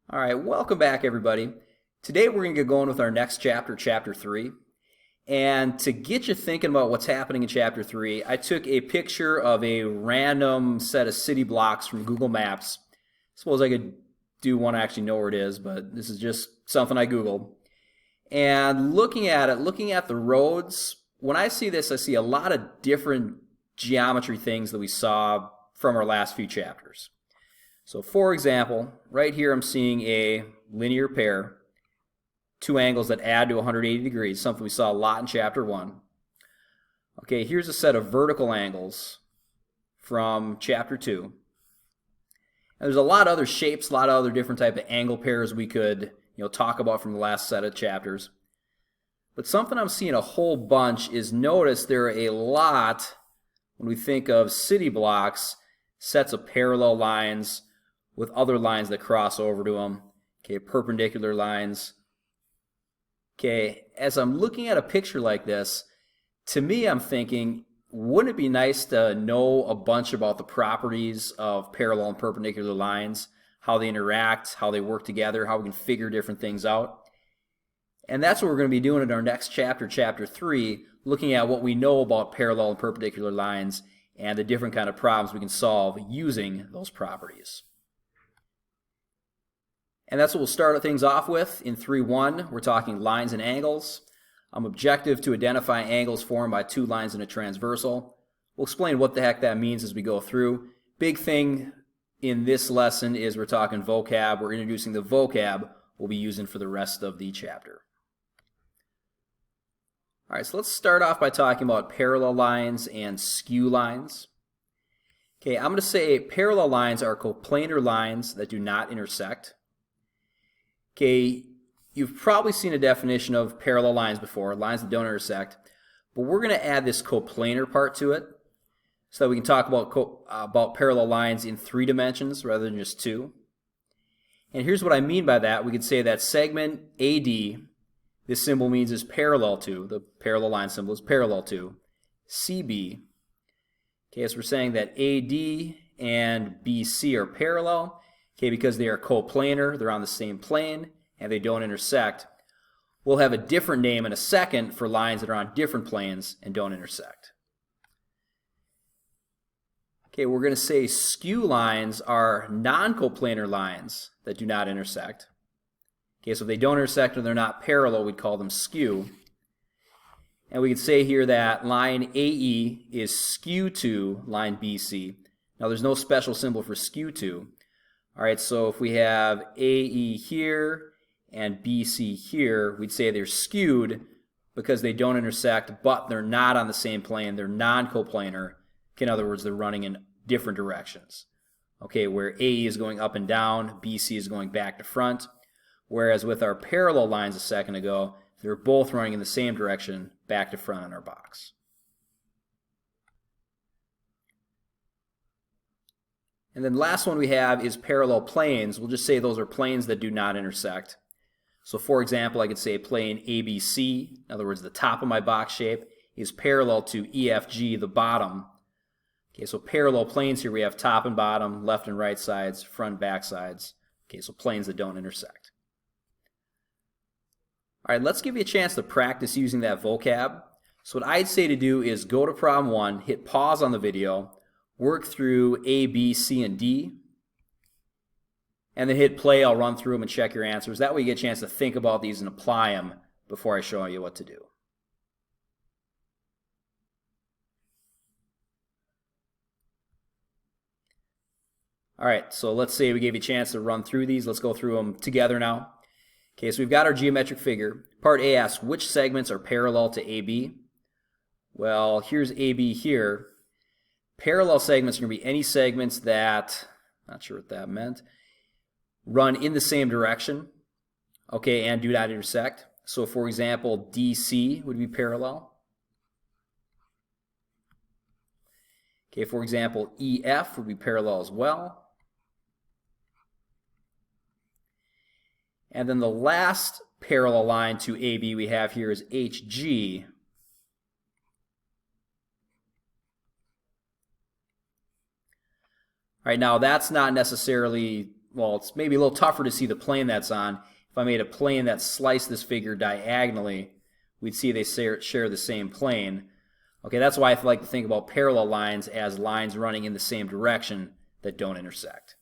All right, welcome back, everybody. Today we're going to get going with our next chapter, Chapter 3. And to get you thinking about what's happening in Chapter 3, I took a picture of a random set of city blocks from Google Maps. Suppose I could do one I actually know where it is, but this is just something I Googled. And looking at it, looking at the roads, when I see this, I see a lot of different geometry things that we saw from our last few chapters. So for example, right here I'm seeing a linear pair, two angles that add to 180 degrees, something we saw a lot in chapter 1. Okay, here's a set of vertical angles from chapter 2. And there's a lot of other shapes, a lot of other different type of angle pairs we could talk about from the last set of chapters. But something I'm seeing a whole bunch is, notice there are a lot, when we think of city blocks, sets of parallel lines with other lines that cross over to them. Okay, perpendicular lines. Okay, as I'm looking at a picture like this, to me I'm thinking, wouldn't it be nice to know a bunch about the properties of parallel and perpendicular lines, how they interact, how they work together, how we can figure different things out? And that's what we're going to be doing in our next chapter, Chapter 3, looking at what we know about parallel and perpendicular lines and the different kind of problems we can solve using those properties. And that's what we'll start things off with. In 3.1, we're talking lines and angles. Objective to identify angles formed by two lines in a transversal. We'll explain what the heck that means as we go through. Big thing in this lesson is we're talking vocab. We're introducing the vocab we'll be using for the rest of the chapter. All right, so let's start off by talking about parallel lines and skew lines. Okay, I'm going to say parallel lines are coplanar lines that do not intersect. Okay, you've probably seen a definition of parallel lines before, lines that don't intersect, but we're going to add this coplanar part to it so that we can talk about parallel lines in 3 dimensions rather than just 2. And here's what I mean by that. We could say that segment AD, this symbol means is parallel to, the parallel line symbol is parallel to, CB. Okay, so we're saying that AD and BC are parallel. Okay, because they are coplanar, they're on the same plane, and they don't intersect. We'll have a different name in a second for lines that are on different planes and don't intersect. Okay, we're going to say skew lines are non-coplanar lines that do not intersect. Okay, so if they don't intersect or they're not parallel, we'd call them skew. And we could say here that line AE is skew to line BC. Now there's no special symbol for skew to. All right, so if we have AE here and BC here, we'd say they're skewed because they don't intersect, but they're not on the same plane. They're non-coplanar. In other words, they're running in different directions. Okay, where AE is going up and down, BC is going back to front. Whereas with our parallel lines a second ago, they're both running in the same direction, back to front on our box. And then last one we have is parallel planes. We'll just say those are planes that do not intersect. So for example, I could say plane ABC, in other words, the top of my box shape, is parallel to EFG, the bottom. Okay, so parallel planes here, we have top and bottom, left and right sides, front and back sides. Okay, so planes that don't intersect. All right, let's give you a chance to practice using that vocab. So what I'd say to do is go to problem 1, hit pause on the video, work through A, B, C, and D, and then hit play. I'll run through them and check your answers. That way you get a chance to think about these and apply them before I show you what to do. All right, so let's say we gave you a chance to run through these. Let's go through them together now. Okay, so we've got our geometric figure. Part A asks, which segments are parallel to AB? Well, here's AB here. Parallel segments are going to be any segments that, not sure what that meant, run in the same direction, okay, and do not intersect. So for example, DC would be parallel. Okay, for example, EF would be parallel as well. And then the last parallel line to AB we have here is HG. All right, now that's not necessarily well, it's maybe a little tougher to see the plane that's on. If I made a plane that sliced this figure diagonally, we'd see they share the same plane. Okay, that's why I like to think about parallel lines as lines running in the same direction that don't intersect.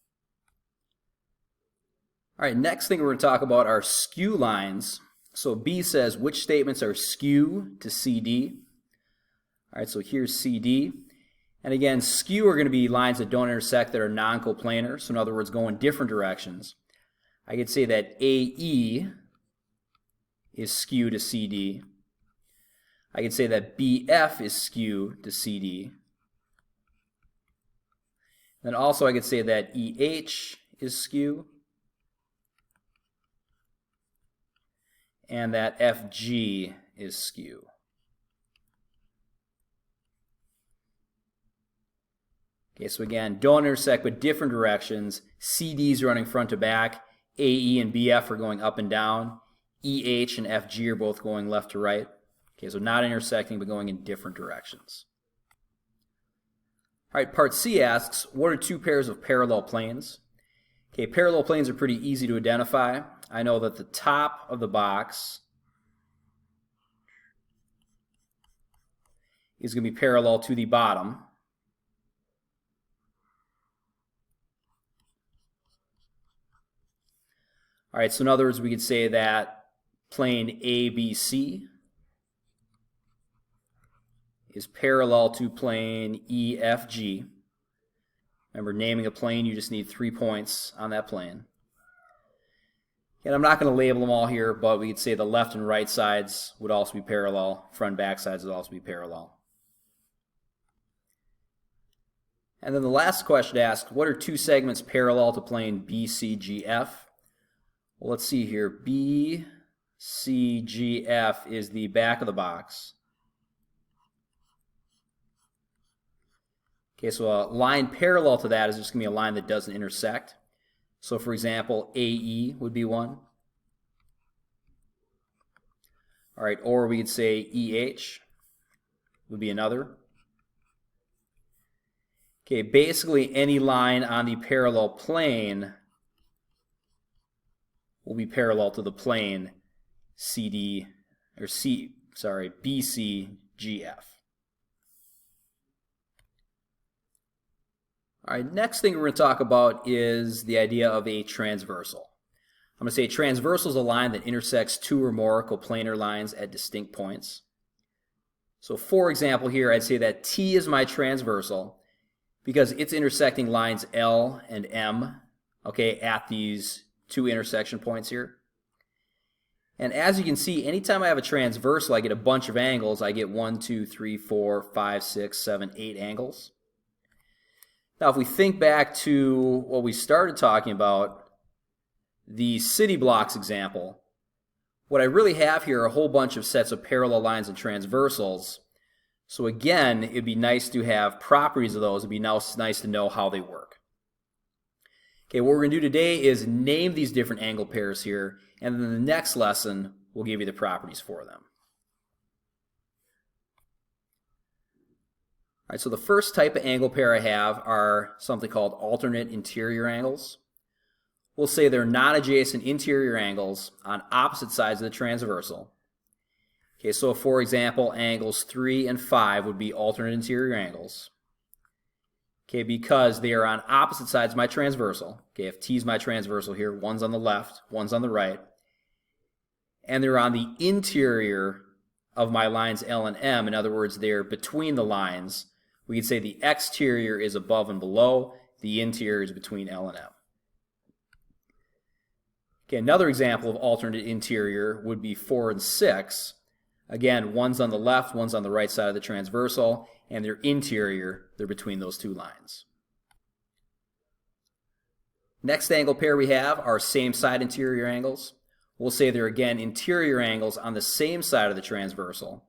All right, next thing we're going to talk about are skew lines. So B says, which statements are skew to CD? All right, so here's CD. And again, skew are going to be lines that don't intersect that are non-coplanar. So in other words, go in different directions. I could say that AE is skew to CD. I could say that BF is skew to CD. Then also I could say that EH is skew. And that FG is skew. Okay, so again, don't intersect but different directions. CD's running front to back. AE and BF are going up and down. EH and FG are both going left to right. Okay, so not intersecting but going in different directions. All right, part C asks, what are two pairs of parallel planes? Okay, parallel planes are pretty easy to identify. I know that the top of the box is going to be parallel to the bottom. All right, so in other words, we could say that plane ABC is parallel to plane EFG. Remember, naming a plane, you just need 3 points on that plane. And I'm not going to label them all here, but we could say the left and right sides would also be parallel. Front and back sides would also be parallel. And then the last question asked, what are two segments parallel to plane BCGF? Well, let's see here. BCGF is the back of the box. Okay, so a line parallel to that is just going to be a line that doesn't intersect. So for example, AE would be one. All right, or we could say EH would be another. Okay, basically any line on the parallel plane will be parallel to the plane BCGF. All right, next thing we're going to talk about is the idea of a transversal. I'm going to say a transversal is a line that intersects two or more coplanar lines at distinct points. So for example here, I'd say that T is my transversal because it's intersecting lines L and M, okay, at these two intersection points here. And as you can see, anytime I have a transversal, I get a bunch of angles. I get 1, 2, 3, 4, 5, 6, 7, 8 angles. Now, if we think back to what we started talking about, the city blocks example, what I really have here are a whole bunch of sets of parallel lines and transversals. So again, it'd be nice to have properties of those. It'd be nice to know how they work. Okay, what we're going to do today is name these different angle pairs here, and then the next lesson will give you the properties for them. All right, so the first type of angle pair I have are something called alternate interior angles. We'll say they're non-adjacent interior angles on opposite sides of the transversal. Okay, so for example, angles 3 and 5 would be alternate interior angles. Okay, because they are on opposite sides of my transversal. Okay, if T is my transversal here, one's on the left, one's on the right. And they're on the interior of my lines L and M. In other words, they're between the lines. We could say the exterior is above and below, the interior is between L and M. Okay, another example of alternate interior would be 4 and 6. Again, one's on the left, one's on the right side of the transversal, and they're interior, they're between those two lines. Next angle pair we have are same side interior angles. We'll say they're again interior angles on the same side of the transversal.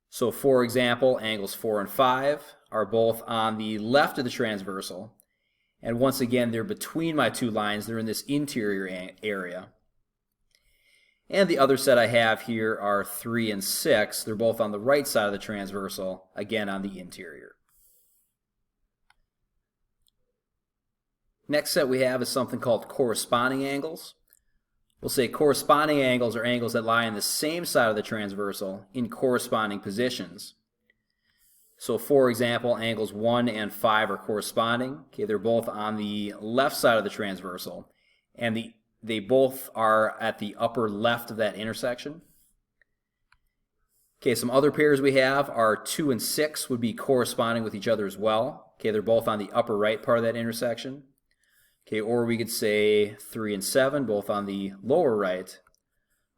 So for example, angles 4 and 5 are both on the left of the transversal, and once again they're between my two lines, they're in this interior area. And the other set I have here are 3 and 6. They're both on the right side of the transversal, again on the interior. Next set we have is something called corresponding angles. We'll say corresponding angles are angles that lie on the same side of the transversal in corresponding positions. So for example, angles 1 and 5 are corresponding. Okay, they're both on the left side of the transversal, and they both are at the upper left of that intersection. Okay, some other pairs we have are 2 and 6 would be corresponding with each other as well. Okay, they're both on the upper right part of that intersection. Okay, or we could say 3 and 7, both on the lower right.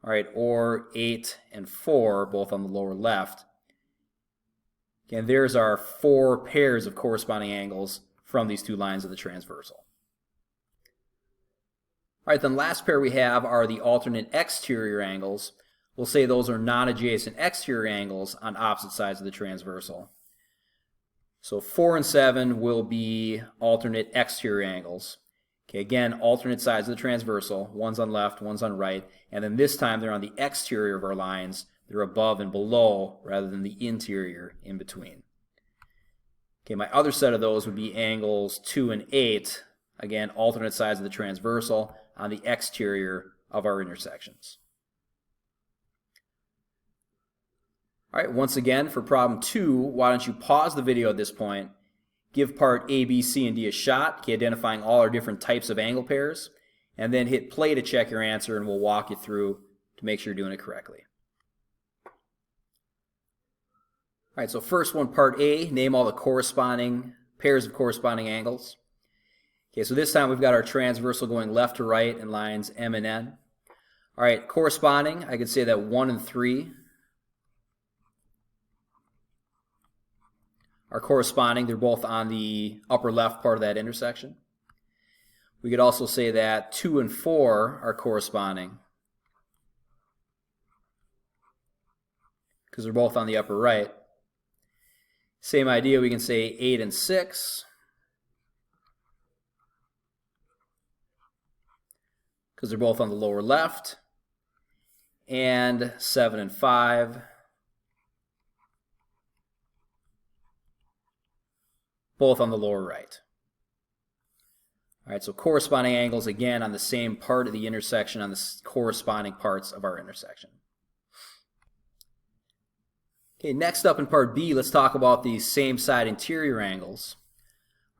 All right, or 8 and 4, both on the lower left. Okay, and there's our 4 pairs of corresponding angles from these two lines of the transversal. All right, then last pair we have are the alternate exterior angles. We'll say those are non-adjacent exterior angles on opposite sides of the transversal. So 4 and 7 will be alternate exterior angles. Okay, again, alternate sides of the transversal, one's on left, one's on right, and then this time they're on the exterior of our lines. They're above and below rather than the interior in between. Okay, my other set of those would be angles 2 and 8, again, alternate sides of the transversal on the exterior of our intersections. All right, once again, for problem 2, why don't you pause the video at this point, give part A, B, C, and D a shot, okay, identifying all our different types of angle pairs, and then hit play to check your answer, and we'll walk you through to make sure you're doing it correctly. All right, so first one, part A, name all the corresponding pairs of corresponding angles. Okay, so this time we've got our transversal going left to right in lines M and N. All right, corresponding, I could say that 1 and 3 are corresponding. They're both on the upper left part of that intersection. We could also say that 2 and 4 are corresponding because they're both on the upper right. Same idea, we can say 8 and 6 because they're both on the lower left, and 7 and 5 both on the lower right. All right, so corresponding angles, again, on the same part of the intersection, on the corresponding parts of our intersection. Okay, next up in part B, let's talk about the same side interior angles.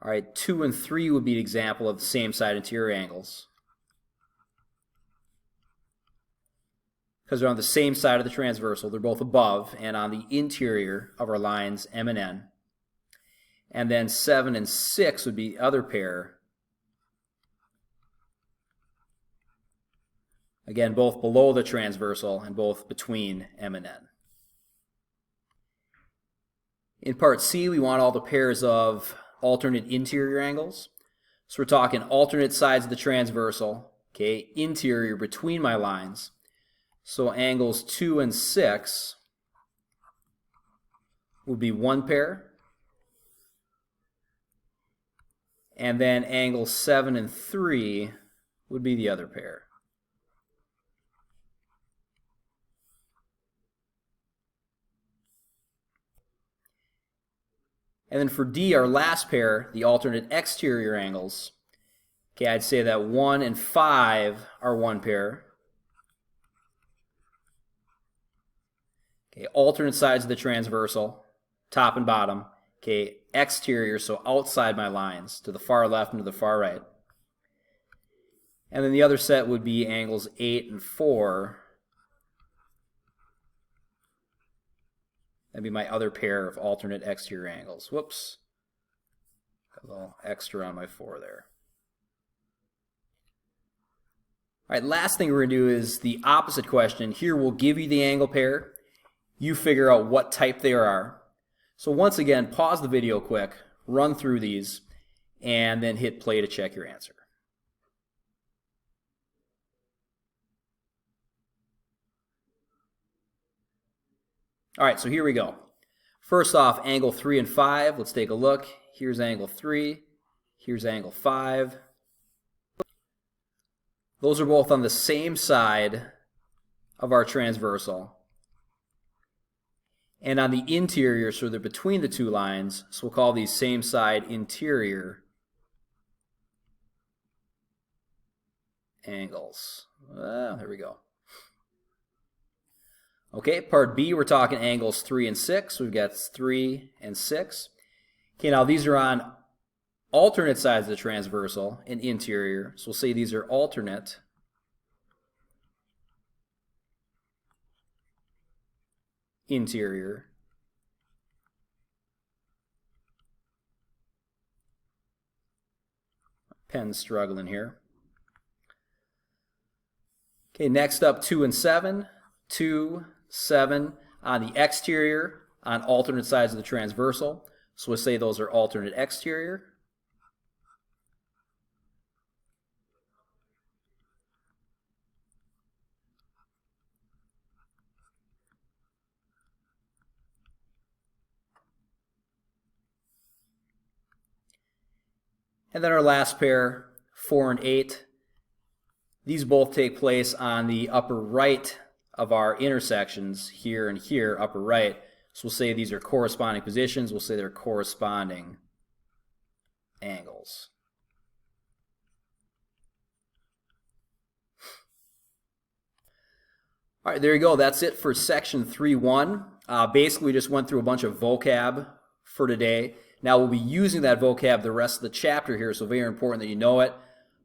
All right, 2 and 3 would be an example of the same side interior angles, because they're on the same side of the transversal. They're both above and on the interior of our lines M and N. And then 7 and 6 would be the other pair. Again, both below the transversal and both between M and N. In part C, we want all the pairs of alternate interior angles. So we're talking alternate sides of the transversal, okay, interior between my lines. So angles 2 and 6 would be one pair. And then angles 7 and 3 would be the other pair. And then for D, our last pair, the alternate exterior angles, okay, I'd say that 1 and 5 are one pair. Okay, alternate sides of the transversal, top and bottom. Okay, exterior, so outside my lines, to the far left and to the far right. And then the other set would be angles 8 and 4. That'd be my other pair of alternate exterior angles. Whoops. Got a little extra on my 4 there. All right, last thing we're going to do is the opposite question. Here we'll give you the angle pair. You figure out what type they are. So once again, pause the video quick, run through these, and then hit play to check your answer. All right, so here we go. First off, angle 3 and 5. Let's take a look. Here's angle 3. Here's angle 5. Those are both on the same side of our transversal. And on the interior, so they're between the two lines, so we'll call these same side interior angles. There we go. Okay, part B, we're talking angles 3 and 6. We've got 3 and 6. Okay, now these are on alternate sides of the transversal and interior. So we'll say these are alternate interior. Pen's struggling here. Okay, next up 2 and 7. 2, 7 on the exterior on alternate sides of the transversal. So we'll say those are alternate exterior. And then our last pair, 4 and 8. These both take place on the upper right of our intersections, here and here, upper right. So we'll say these are corresponding positions. We'll say they're corresponding angles. All right, there you go. That's it for section 3.1. Basically, we just went through a bunch of vocab for today. Now we'll be using that vocab the rest of the chapter here, so very important that you know it.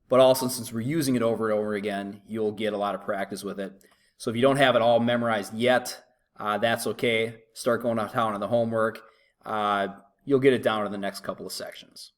But also, since we're using it over and over again, you'll get a lot of practice with it. So if you don't have it all memorized yet, that's okay. Start going down on the homework. You'll get it down in the next couple of sections.